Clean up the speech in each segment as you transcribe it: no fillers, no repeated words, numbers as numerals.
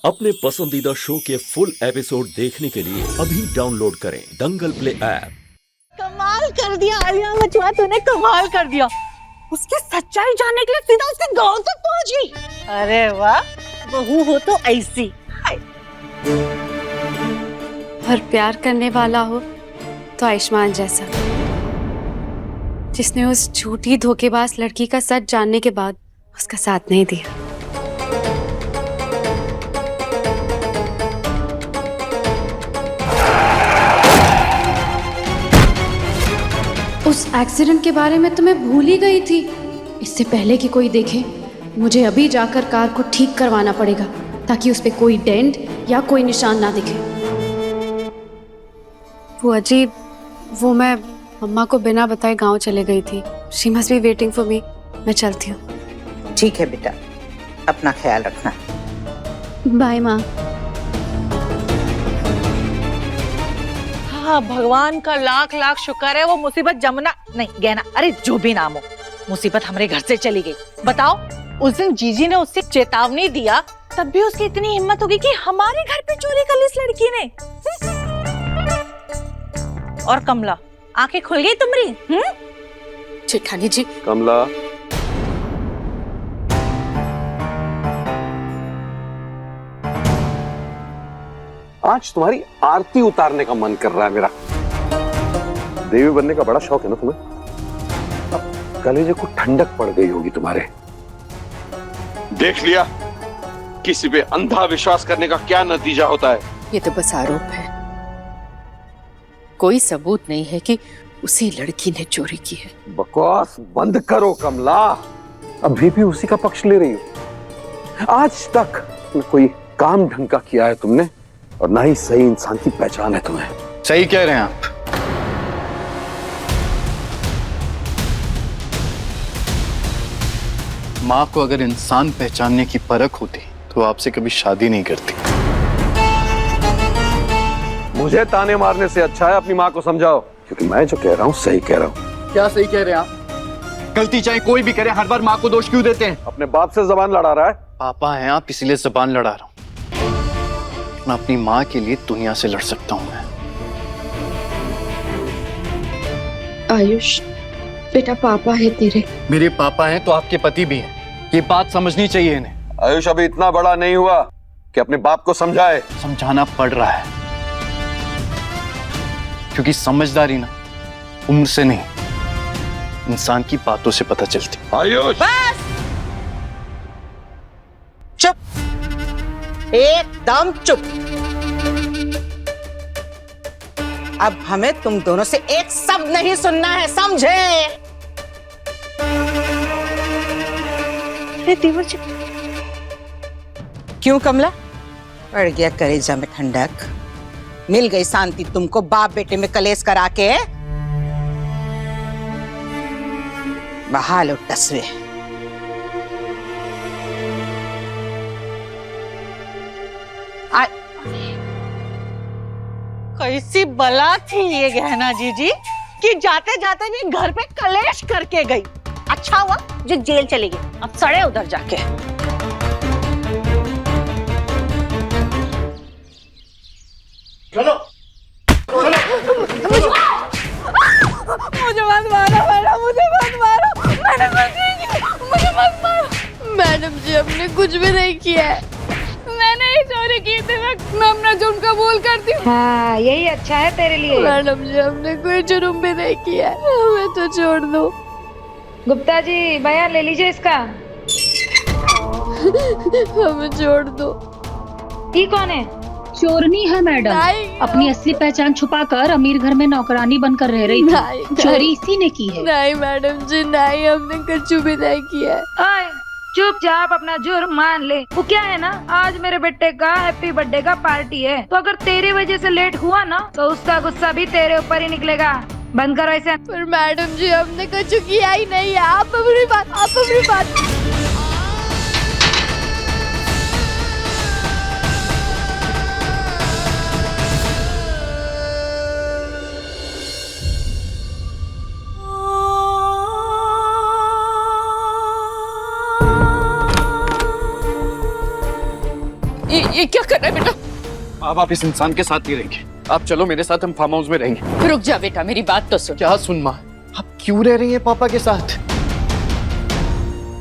अपने पसंदीदा शो के फुल एपिसोड देखने के लिए अभी डाउनलोड करें दंगल प्ले ऐप। कमाल कर दिया आलिया मचुआ, तूने कमाल कर दिया। उसकी सच्चाई जानने के लिए सीधा उसके गांव तक पहुंच गई। अरे वाह, बहू हो तो ऐसी। और प्यार करने वाला हो तो आयुष्मान जैसा, जिसने उस झूठी धोखेबाज लड़की का सच जानने के बाद उसका साथ नहीं दिया। उस एक्सीडेंट के बारे में तो मैं भूल ही गई थी। इससे पहले कि कोई देखे, मुझे अभी जाकर कार को ठीक करवाना पड़ेगा ताकि उस पे कोई डेंट या कोई निशान ना दिखे। वो अजीब, वो मैं मम्मा को बिना बताए गांव चले गई थी। She must be waiting for me. मैं चलती हूँ। ठीक है बेटा, अपना ख्याल रखना। बाय माँ। हाँ, भगवान का लाख लाख शुक्र है वो मुसीबत जमुना नहीं गहना, अरे जो भी नाम हो, मुसीबत हमारे घर से चली गई। बताओ, उस दिन जीजी ने उससे चेतावनी दिया, तब भी उसकी इतनी हिम्मत होगी कि हमारे घर पे चोरी कर ली इस लड़की ने। और कमला, आंखें खुल गई तुम्हारी? जेठानी जी। कमला, आज तुम्हारी आरती उतारने का मन कर रहा है मेरा। देवी बनने का बड़ा शौक है ना तुम्हें? अब कलेजे को ठंडक पड़ गई होगी तुम्हारे। देख लिया किसी पे अंधा विश्वास करने का क्या नतीजा होता है। ये तो बस आरोप है, कोई सबूत नहीं है कि उसी लड़की ने चोरी की है। बकवास बंद करो कमला, अभी भी उसी का पक्ष ले रही हो। आज तक न कोई काम ढंग का किया है तुमने, और ना ही सही इंसान की पहचान है तुम्हें। सही कह रहे हैं आप। माँ को अगर इंसान पहचानने की परख होती तो आपसे कभी शादी नहीं करती। मुझे ताने मारने से अच्छा है अपनी माँ को समझाओ, क्योंकि मैं जो कह रहा हूँ सही कह रहा हूँ। क्या सही कह रहे हैं आप? गलती चाहे कोई भी करे, हर बार माँ को दोष क्यों देते हैं? अपने बाप से जबान लड़ा रहा है। पापा हैं आप, इसीलिए जबान लड़ा रहा हूँ। मैं अपनी माँ के लिए दुनिया से लड़ सकता हूँ। मैं आयुष बेटा, पापा है तेरे। मेरे पापा हैं तो आपके पति भी हैं, ये बात समझनी चाहिए इन्हें। आयुष अभी इतना बड़ा नहीं हुआ कि अपने बाप को समझाए। समझाना पड़ रहा है, क्योंकि समझदारी ना उम्र से नहीं, इंसान की बातों से पता चलती। आयुष बस चुप, एकदम चुप। अब हमें तुम दोनों से एक शब्द नहीं सुनना है, समझे? क्यों कमला, पड़ गया कलेजा में ठंडक? मिल गई शांति तुमको बाप बेटे में कलेश करा के? बहा लो टसवे। कैसी बला थी ये गहना जीजी कि जाते जाते भी घर पे कलेश करके गई। अच्छा हुआ जो जेल चली गई, अब सड़े उधर जाके। चलो मुझे मत मारो मैडम, मुझे मत मारो मैडम, मुझे मत मारो मैडम जी। हमने कुछ भी नहीं किया है, मैंने ही चोरी की थी। मैं अपना जुर्म कबूल करती हूँ। हाँ, यही अच्छा है तेरे लिए। मैडम जी, हमने कोई जुर्म भी नहीं किया है, हमें तो छोड़ दो। गुप्ता जी, बयान ले लीजिए इसका। हमें छोड़ दो। ये कौन है? चोरनी है मैडम, अपनी असली पहचान छुपाकर अमीर घर में नौकरानी बनकर रह रही थी। चोरी इसी ने की है। नहीं मैडम जी, नहीं, हमने कुछ भी नहीं किया है। चुपचाप अपना जुर्म मान ले। वो क्या है ना, आज मेरे बेटे का हैप्पी बर्थडे का पार्टी है, तो अगर तेरी वजह से लेट हुआ ना तो उसका गुस्सा भी तेरे ऊपर ही निकलेगा। बंद करो ऐसे। पर मैडम जी, हमने कुछ किया ही नहीं है। आप अपनी बात ये क्या कर रहा है बेटा? अब आप इस इंसान के साथ नहीं रहेंगे। आप चलो मेरे साथ, हम फार्म हाउस में रहेंगे। रुक जा बेटा, मेरी बात तो सुन। क्या सुन माँ? आप क्यों रह रही हैं पापा के साथ?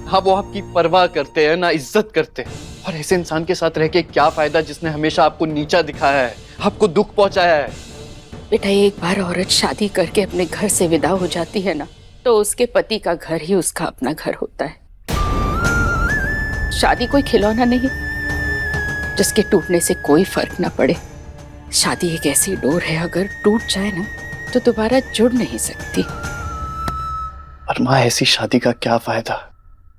हाँ, वो आपकी परवाह करते हैं ना इज्जत करते हैं। और ऐसे इंसान के साथ रह के क्या फायदा जिसने हमेशा आपको नीचा दिखाया है, आपको दुख पहुंचाया है। बेटा एक बार औरत शादी करके अपने घर से विदा हो जाती है ना, तो उसके पति का घर ही उसका अपना घर होता है। शादी कोई खिलौना नहीं जिसके टूटने से कोई फर्क ना पड़े। शादी एक ऐसी डोर है, अगर टूट जाए ना तो दोबारा जुड़ नहीं सकती। पर माँ, ऐसी शादी का क्या फायदा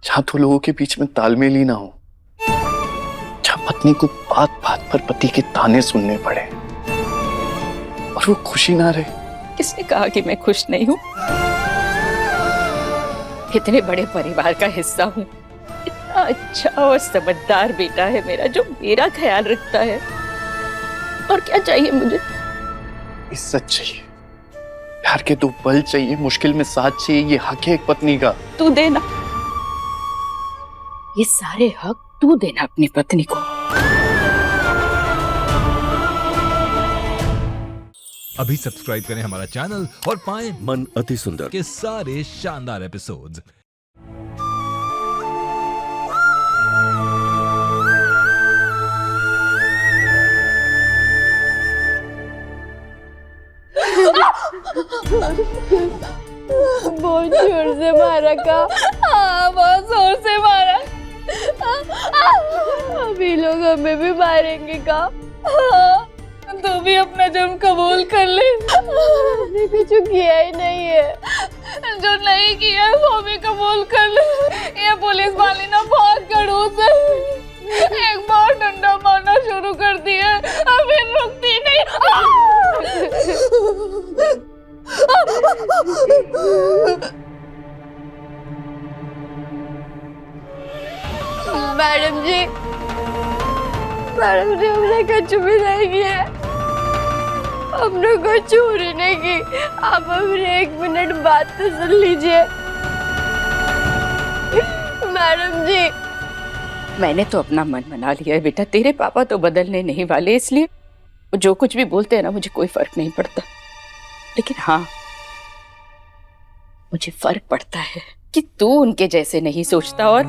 जहां दो लोगों के बीच में तालमेल ही ना हो, जहां पत्नी को बात बात पर पति के ताने सुनने पड़े और वो खुशी ना रहे। किसने कहा कि मैं खुश नहीं हूँ? इतने बड़े परिवार का हिस्सा हूँ, इतना अच्छा और समझदार बेटा है मेरा जो मेरा ख्याल रखता है। और क्या चाहिए मुझे? इज्जत चाहिए, प्यार के 2 पल चाहिए, मुश्किल में साथ चाहिए। ये हक है एक पत्नी का। तू देना, ये सारे हक तू देना अपनी पत्नी को। अभी सब्सक्राइब करें हमारा चैनल और पाएं मन अति सुंदर के सारे शानदार एपिसोड्स। बहुत जोर से मारा का। हाँ, बहुत जोर से मारा। अभी लोग हमें भी मारेंगे का। तू भी अपना जुर्म कबूल कर ले। मैंने कुछ किया ही नहीं है। जो नहीं किया है वो भी कबूल कर ले। ये पुलिस वाली ना बहुत खड़ूस है। एक बार डंडा मारना शुरू कर दिया, अभी रुकती नहीं। मैडम जी हमने कुछ भी नहीं किया, हमने कोई चोरी नहीं की। आप अपने 1 मिनट बात तो सुन लीजिए। मैडम जी, मैंने तो अपना मन बना लिया है बेटा, तेरे पापा तो बदलने नहीं वाले, इसलिए जो कुछ भी बोलते हैं ना मुझे कोई फर्क नहीं पड़ता। लेकिन हाँ, मुझे फर्क पड़ता है कि तू उनके जैसे नहीं सोचता और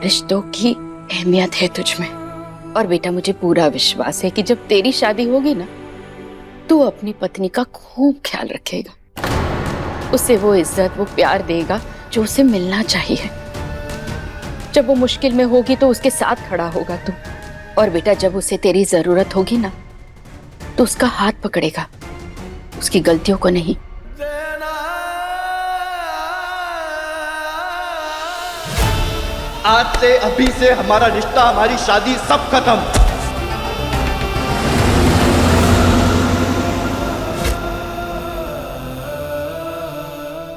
रिश्तों की अहमियत है तुझ में। और बेटा मुझे पूरा विश्वास है कि जब तेरी शादी होगी ना, तू अपनी पत्नी का खूब ख्याल रखेगा, उसे वो इज्जत वो प्यार देगा जो उसे मिलना चाहिए। जब वो मुश्किल में होगी तो उसके साथ खड़ा होगा तू। और बेटा जब उसे तेरी जरूरत होगी ना, तो उसका हाथ पकड़ेगा, उसकी गलतियों को नहीं। आज से, अभी से हमारा रिश्ता, हमारी शादी सब खत्म।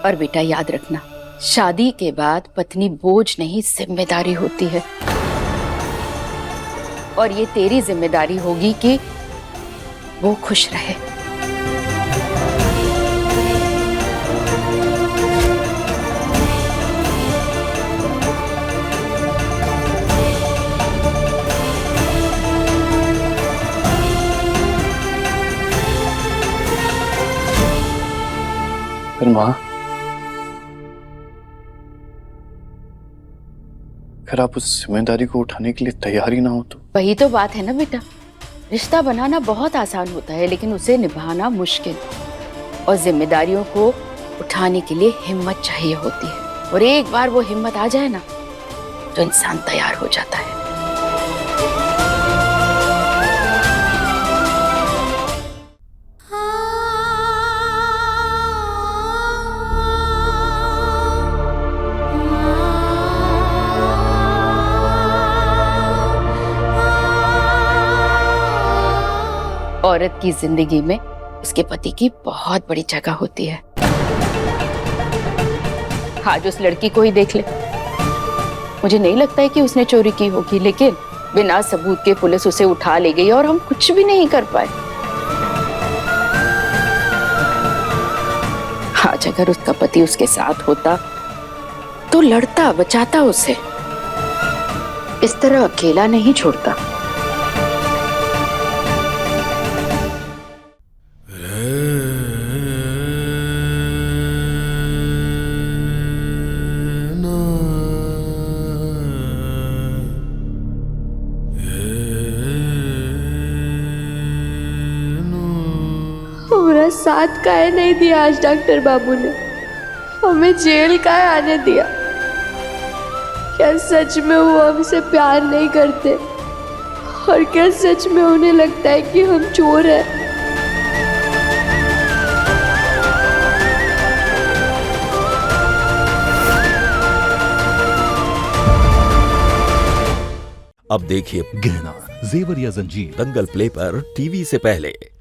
और बेटा याद रखना, शादी के बाद पत्नी बोझ नहीं जिम्मेदारी होती है। और ये तेरी जिम्मेदारी होगी कि वो खुश रहे। फिर माँ, अगर आप उस जिम्मेदारी को उठाने के लिए तैयार ही ना हो तो? वही तो बात है ना बेटा, रिश्ता बनाना बहुत आसान होता है लेकिन उसे निभाना मुश्किल। और जिम्मेदारियों को उठाने के लिए हिम्मत चाहिए होती है। और एक बार वो हिम्मत आ जाए ना, तो इंसान तैयार हो जाता है। औरत की जिंदगी में उसके पति की बहुत बड़ी जगह होती है। आज उस लड़की को ही देख ले, मुझे नहीं लगता है कि उसने चोरी की होगी, लेकिन बिना सबूत के पुलिस उसे उठा ले गई और हम कुछ भी नहीं कर पाए। आज अगर उसका पति उसके साथ होता तो लड़ता, बचाता उसे, इस तरह अकेला नहीं छोड़ता। हमारा साथ काहे नहीं दिया आज डॉक्टर बाबू ने? हमें जेल काहे आने दिया? क्या सच में वो हमसे प्यार नहीं करते? और क्या सच में उन्हें लगता है कि हम चोर हैं? अब देखिए गहना, जेवर या जंजीर दंगल प्ले पर टीवी से पहले।